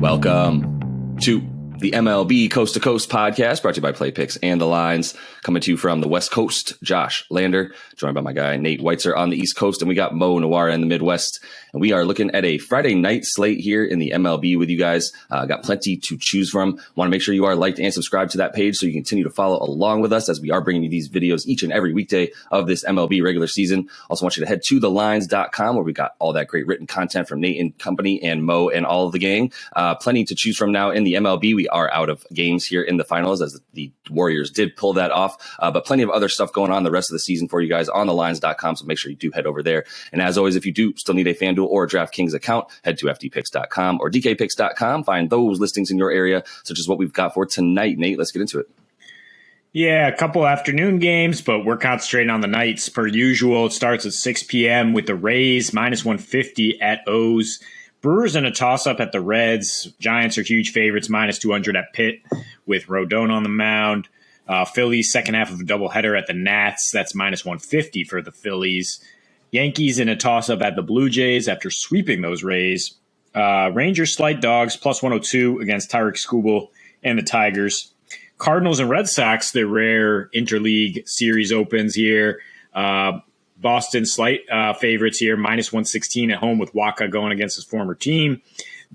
Welcome to the MLB Coast to Coast podcast, brought to you by Play Picks and the Lines. Coming to you from the West Coast, Josh Lander, joined by my guy Nate Weitzer on the East Coast, and we got Mo Nawara in the Midwest. And we are looking at a Friday night slate here in the MLB with you guys. Got plenty to choose from. Want to make sure you are liked and subscribed to that page so you continue to follow along with us as we are bringing you these videos each and every weekday of this MLB regular season. Also want you to head to thelines.com where we got all that great written content from Nate and company and Mo and all of the gang. Plenty to choose from now in the MLB. We are out of games here in the finals as the Warriors did pull that off, but plenty of other stuff going on the rest of the season for you guys on thelines.com. So make sure you do head over there. And as always, if you do still need a FanDuel or a DraftKings account, head to FDPicks.com or DKPicks.com. Find those listings in your area, such as what we've got for tonight. Nate, let's get into it. Yeah, a couple afternoon games, but we're concentrating on the nights per usual. It starts at 6 p.m. with the Rays minus 150 at O's. Brewers in a toss-up at the Reds. Giants are huge favorites, minus 200 at Pitt with Rodon on the mound. Phillies, second half of a doubleheader at the Nats. That's minus 150 for the Phillies. Yankees in a toss-up at the Blue Jays after sweeping those Rays. Rangers slight dogs, plus 102 against Tyreek Skubal and the Tigers. Cardinals and Red Sox, the rare interleague series opens here. Boston slight favorites here, minus 116 at home with Waka going against his former team.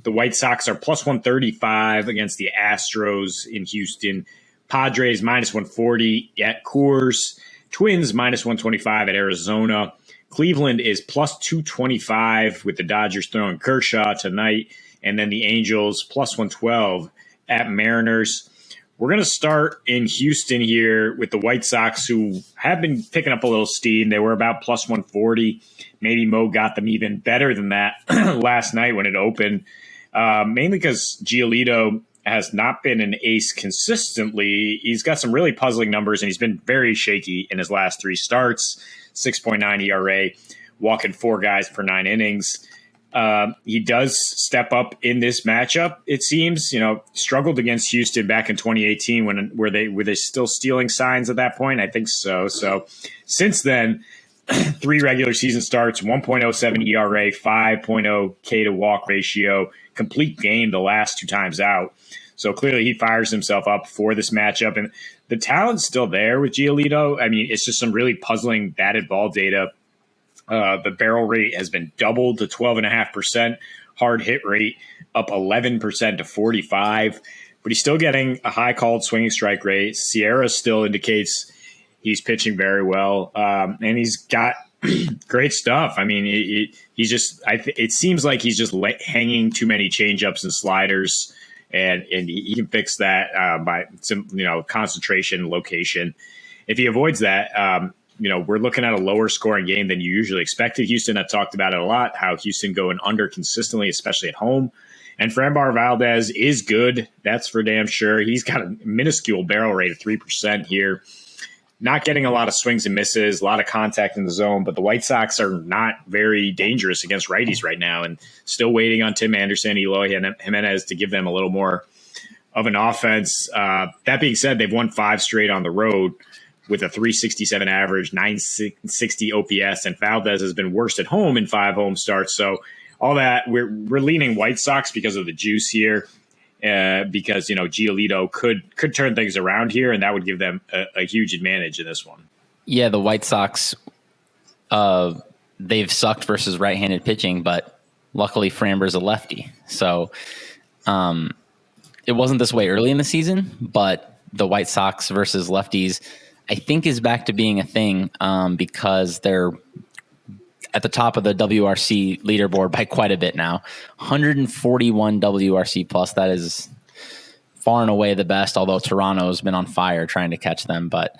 The White Sox are plus 135 against the Astros in Houston. Padres minus 140 at Coors. Twins minus 125 at Arizona. Cleveland is plus 225 with the Dodgers throwing Kershaw tonight. And then the Angels plus 112 at Mariners. We're going to start in Houston here with the White Sox, who have been picking up a little steam. They were about plus 140. Maybe Mo got them even better than that last night when it opened, mainly because Giolito has not been an ace consistently. He's got some really puzzling numbers, and he's been very shaky in his last three starts. 6.9 ERA, walking four guys per 9 innings. He does step up in this matchup, it seems. Struggled against Houston back in 2018 were they still stealing signs at that point? I think so. So since then, 3 regular season starts, 1.07 ERA, 5.0 K to walk ratio, complete game the last 2 times out. So clearly he fires himself up for this matchup. And the talent's still there with Giolito. I mean, it's just some really puzzling batted ball data. The barrel rate has been doubled to 12.5%. Hard hit rate up 11% to 45. But he's still getting a high called swinging strike rate. Sierra still indicates he's pitching very well. And he's got great stuff. I mean, it seems like he's just hanging too many changeups and sliders. And he can fix that by some, concentration, location. If he avoids that, we're looking at a lower scoring game than you usually expected. Houston, I've talked about it a lot, how Houston going under consistently, especially at home. And Framber Valdez is good. That's for damn sure. He's got a minuscule barrel rate of 3% here. Not getting a lot of swings and misses, a lot of contact in the zone, but the White Sox are not very dangerous against righties right now, and still waiting on Tim Anderson, Eloy Jimenez to give them a little more of an offense. That being said, they've won 5 straight on the road with a 367 average, 960 OPS, and Valdez has been worst at home in 5 home starts. So all that, we're leaning White Sox because of the juice here. Because Giolito could turn things around here, and that would give them a huge advantage in this one. Yeah, the White Sox, they've sucked versus right-handed pitching, but luckily Framber's a lefty. So it wasn't this way early in the season, but the White Sox versus lefties, I think, is back to being a thing because they're at the top of the WRC leaderboard by quite a bit now. 141 WRC plus. That is far and away the best, although Toronto's been on fire trying to catch them. But,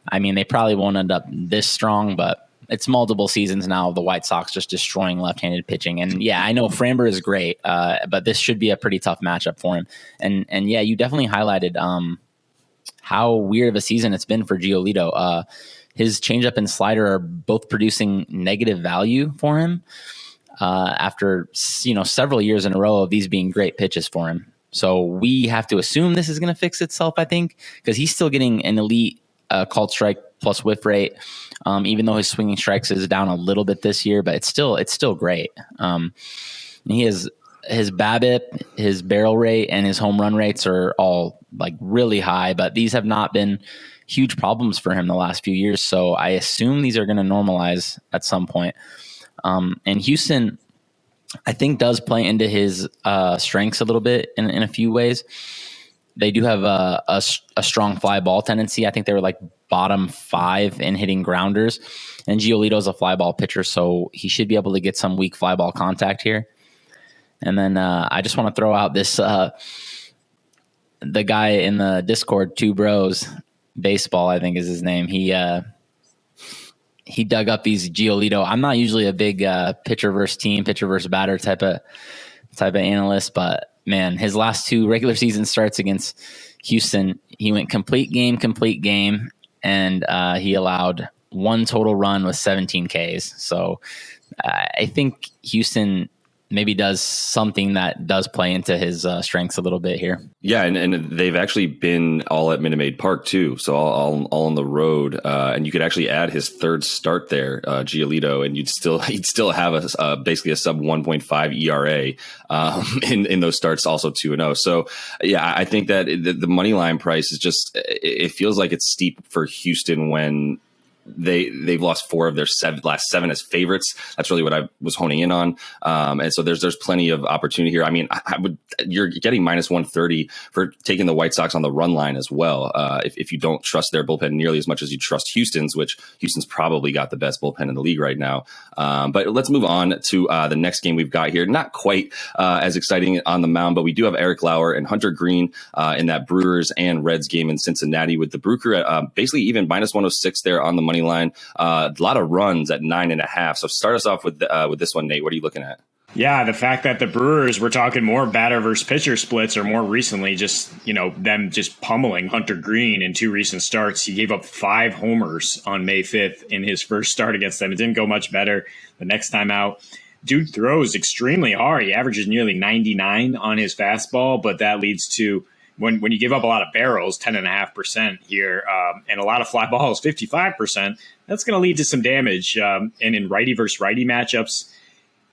I mean, they probably won't end up this strong, but it's multiple seasons now of the White Sox just destroying left-handed pitching. And, yeah, I know Framber is great, but this should be a pretty tough matchup for him. And yeah, you definitely highlighted how weird of a season it's been for Giolito. His changeup and slider are both producing negative value for him after several years in a row of these being great pitches for him. So we have to assume this is going to fix itself, I think, because he's still getting an elite called strike plus whiff rate, even though his swinging strikes is down a little bit this year, but it's still great. He has his BABIP, his barrel rate, and his home run rates are all like really high, but these have not been huge problems for him the last few years. So I assume these are going to normalize at some point. And Houston, I think, does play into his strengths a little bit in a few ways. They do have a strong fly ball tendency. I think they were like bottom 5 in hitting grounders. And Giolito's a fly ball pitcher, so he should be able to get some weak fly ball contact here. And then I just want to throw out this the guy in the Discord, Two Bros Baseball, I think is his name. He dug up these Giolito. I'm not usually a big pitcher versus team, pitcher versus batter type of analyst, but man, his last 2 regular season starts against Houston, he went complete game, and he allowed 1 total run with 17 Ks. So I think Houston maybe does something that does play into his strengths a little bit here. Yeah, and they've actually been all at Minute Maid Park too, so all on the road. And you could actually add his 3rd start there, Giolito, and he'd still have basically a sub 1.5 ERA in those starts, also 2-0. So yeah, I think that the money line price is just, it feels like it's steep for Houston when they've lost 4 of their last 7 as favorites. That's really what I was honing in on. And so there's plenty of opportunity here. I mean, you're getting minus 130 for taking the White Sox on the run line as well. If you don't trust their bullpen nearly as much as you trust Houston's, which Houston's probably got the best bullpen in the league right now. But let's move on to the next game we've got here. Not quite as exciting on the mound, but we do have Eric Lauer and Hunter Green in that Brewers and Reds game in Cincinnati, with the Brewers basically even minus 106 there on the money line. A lot of runs at 9.5. So start us off with this one, Nate. What are you looking at? Yeah, the fact that the Brewers were talking more batter versus pitcher splits, or more recently just, them just pummeling Hunter Green in 2 recent starts. He gave up 5 homers on May 5th in his first start against them. It didn't go much better the next time out. Dude throws extremely hard. He averages nearly 99 on his fastball, but that leads to, when you give up a lot of barrels, 10.5% here, and a lot of fly balls, 55%, that's going to lead to some damage. And in righty versus righty matchups,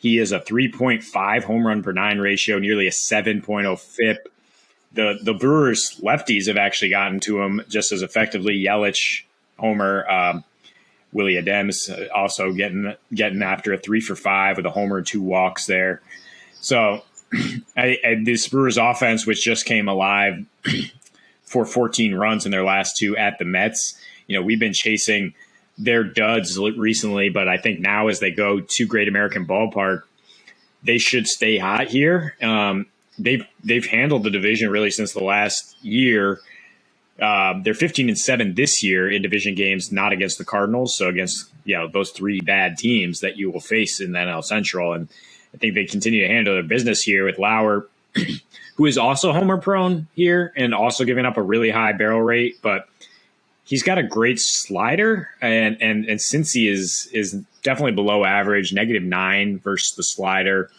he is a 3.5 home run per 9 ratio, nearly a 7.0 FIP. The Brewers lefties have actually gotten to him just as effectively. Yelich, homer, Willie Adams also getting after a 3 for 5 with a homer and 2 walks there. So this Brewers offense, which just came alive for 14 runs in their last 2 at the Mets, we've been chasing their duds recently, but I think now as they go to Great American Ballpark, they should stay hot here. They've handled the division really since the last year. They're 15-7 this year in division games, not against the Cardinals, so against those 3 bad teams that you will face in the NL Central. And I think they continue to handle their business here with Lauer, who is also homer prone here and also giving up a really high barrel rate, but he's got a great slider, and since he is definitely below average, -9 versus the slider,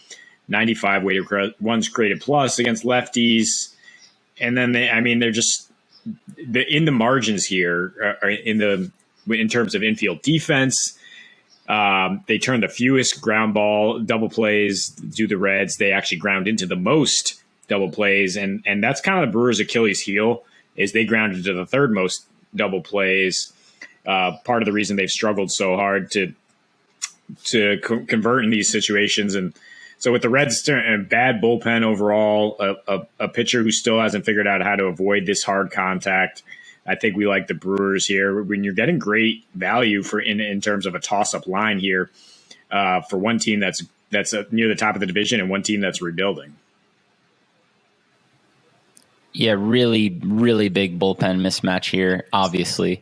95 weighted runs created plus against lefties, and then they're just in the margins here in terms of infield defense. They turn the fewest ground ball double plays to the Reds. They actually ground into the most double plays, and that's kind of the Brewers' Achilles heel, is they ground into the 3rd most double plays. Part of the reason they've struggled so hard to convert in these situations. And so with the Reds and bad bullpen overall, a pitcher who still hasn't figured out how to avoid this hard contact, I think we like the Brewers here. When you're getting great value in terms of a toss-up line here for one team that's near the top of the division and one team that's rebuilding. Yeah, really, really big bullpen mismatch here, obviously.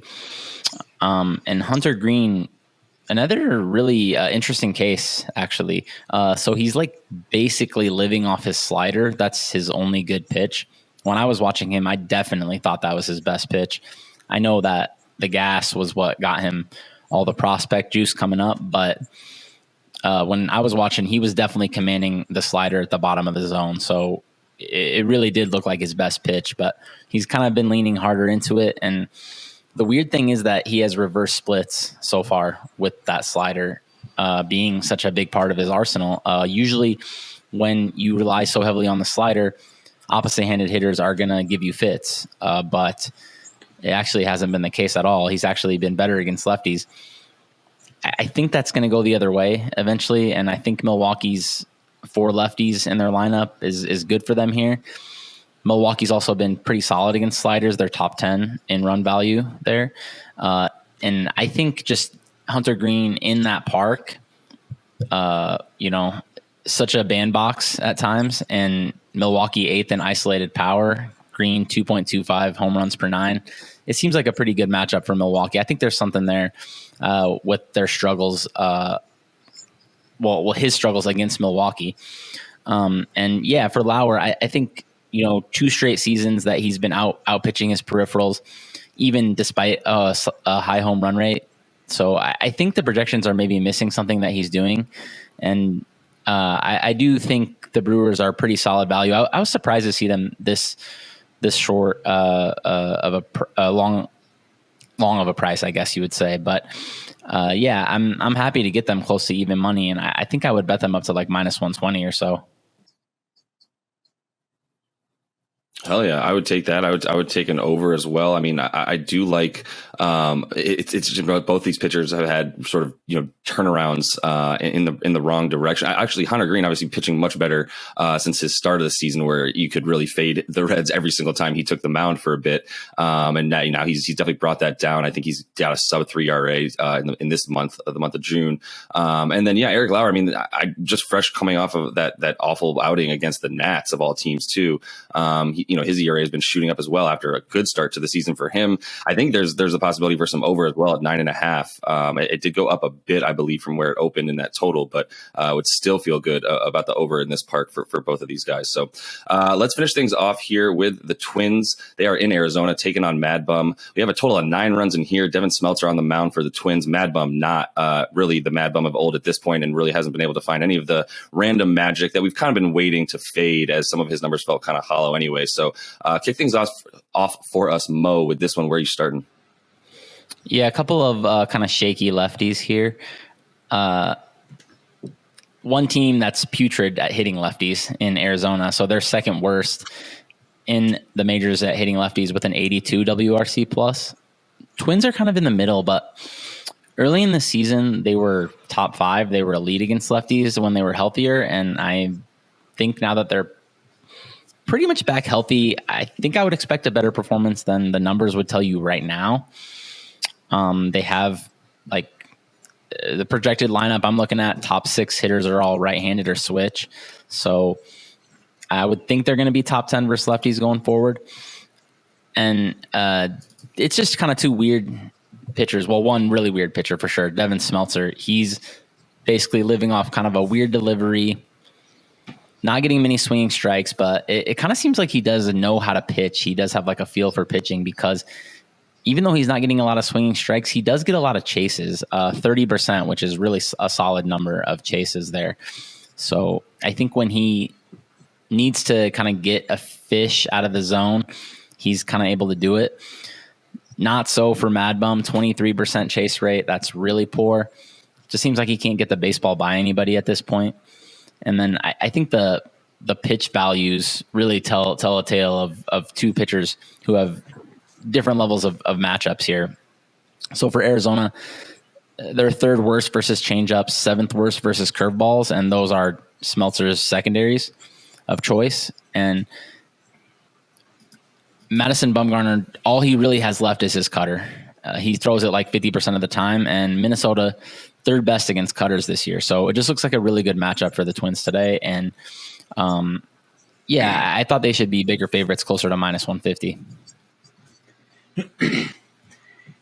And Hunter Green, another really interesting case, actually. So he's like basically living off his slider. That's his only good pitch. When I was watching him, I definitely thought that was his best pitch. I know that the gas was what got him all the prospect juice coming up, but when I was watching, he was definitely commanding the slider at the bottom of the zone. So it really did look like his best pitch, but he's kind of been leaning harder into it. And the weird thing is that he has reverse splits so far with that slider being such a big part of his arsenal. Usually when you rely so heavily on the slider, opposite-handed hitters are going to give you fits. But it actually hasn't been the case at all. He's actually been better against lefties. I think that's going to go the other way eventually, and I think Milwaukee's 4 lefties in their lineup is good for them here. Milwaukee's also been pretty solid against sliders. They're top 10 in run value there. And I think just Hunter Green in that park, such a bandbox at times, and Milwaukee 8th in isolated power, Green 2.25 home runs per 9. It seems like a pretty good matchup for Milwaukee. I think there's something there with their struggles. His struggles against Milwaukee. And yeah, for Lauer, I think, 2 straight seasons that he's been out pitching his peripherals, even despite a high home run rate. So I think the projections are maybe missing something that he's doing. And I do think the Brewers are pretty solid value. I was surprised to see them this short of a long of a price, I guess you would say. But I'm happy to get them close to even money, and I think I would bet them up to like minus 120 or so. Hell yeah, I would take that. I would take an over as well. I mean, I do like it's just, both these pitchers have had sort of turnarounds in the wrong direction. Actually, Hunter Green obviously pitching much better since his start of the season, where you could really fade the Reds every single time he took the mound for a bit. And now he's definitely brought that down. I think he's got a sub-3 ERA in this month, the month of June. And then Eric Lauer. I mean, I just fresh coming off of that awful outing against the Nats of all teams too. His ERA has been shooting up as well after a good start to the season for him. I think there's a possibility for some over as well at 9.5. It did go up a bit, I believe, from where it opened in that total, but would still feel good about the over in this park for both of these guys. So let's finish things off here with the Twins. They are in Arizona taking on Mad Bum. We have a total of 9 runs in here. Devin Smeltzer on the mound for the Twins. Mad Bum not really the Mad Bum of old at this point, and really hasn't been able to find any of the random magic that we've kind of been waiting to fade, as some of his numbers felt kind of hollow anyway. So kick things off for us, Mo, with this one. Where are you starting? Yeah, a couple of kind of shaky lefties here. One team that's putrid at hitting lefties in Arizona, so they're second worst in the majors at hitting lefties with an 82 WRC plus. Twins are kind of in the middle, but early in the season, they were top 5. They were elite against lefties when they were healthier, and I think now that they're pretty much back healthy, I think I would expect a better performance than the numbers would tell you right now. They have the projected lineup I'm looking at, top 6 hitters are all right-handed or switch. So I would think they're going to be top 10 versus lefties going forward. And it's just kind of 2 weird pitchers. Well, one really weird pitcher for sure, Devin Smeltzer. He's basically living off kind of a weird delivery, not getting many swinging strikes, but it kind of seems like he does know how to pitch. He does have like a feel for pitching, because even though he's not getting a lot of swinging strikes, he does get a lot of chases, 30%, which is really a solid number of chases there. So I think when he needs to kind of get a fish out of the zone, he's kind of able to do it. Not so for Mad Bum, 23% chase rate. That's really poor. Just seems like he can't get the baseball by anybody at this point. And then I think the pitch values really tell a tale of 2 pitchers who have different levels of matchups here. So for Arizona, they're 3rd worst versus changeups, 7th worst versus curveballs, and those are Smeltzer's secondaries of choice. And Madison Bumgarner, all he really has left is his cutter. He throws it like 50% of the time, and Minnesota 3rd best against cutters this year. So it just looks like a really good matchup for the Twins today. And I thought they should be bigger favorites, closer to minus 150.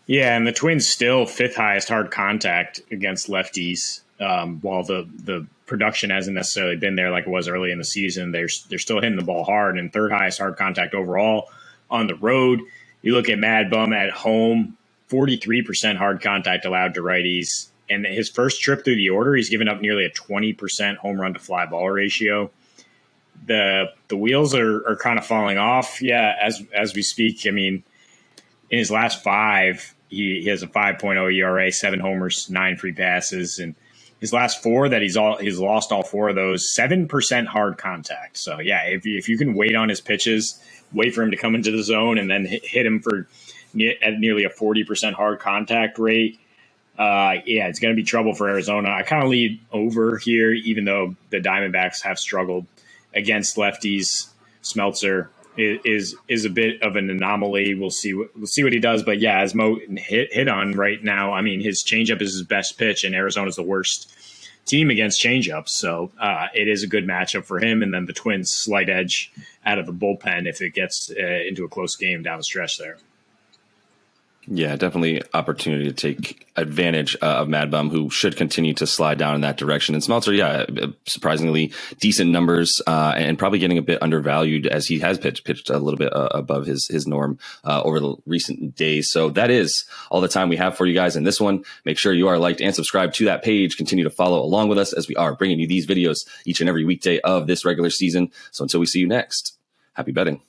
Yeah, and the Twins still 5th highest hard contact against lefties. While the production hasn't necessarily been there like it was early in the season, they're still hitting the ball hard, and 3rd highest hard contact overall on the road. You look at Mad Bum at home, 43% hard contact allowed to righties. And his first trip through the order, he's given up nearly a 20% home run to fly ball ratio. The wheels are kind of falling off. Yeah, as we speak. I mean, in his last 5, he has a 5.0 ERA, 7 homers, 9 free passes, and his last 4 that he's lost all 4 of those, 7% hard contact. So yeah, if you can wait on his pitches, wait for him to come into the zone, and then hit him at nearly a 40% hard contact rate. It's going to be trouble for Arizona. I kind of lead over here, even though the Diamondbacks have struggled against lefties. Smeltzer is a bit of an anomaly. We'll see what he does. But yeah, as Mo hit on right now, I mean, his changeup is his best pitch, and Arizona's the worst team against changeups. So it is a good matchup for him. And then the Twins slight edge out of the bullpen if it gets into a close game down the stretch there. Yeah, definitely opportunity to take advantage of Mad Bum, who should continue to slide down in that direction. And Smeltzer, surprisingly decent numbers, and probably getting a bit undervalued as he has pitched a little bit above his norm over the recent days. So that is all the time we have for you guys in this one. Make sure you are liked and subscribed to that page. Continue to follow along with us as we are bringing you these videos each and every weekday of this regular season. So until we see you next, happy betting.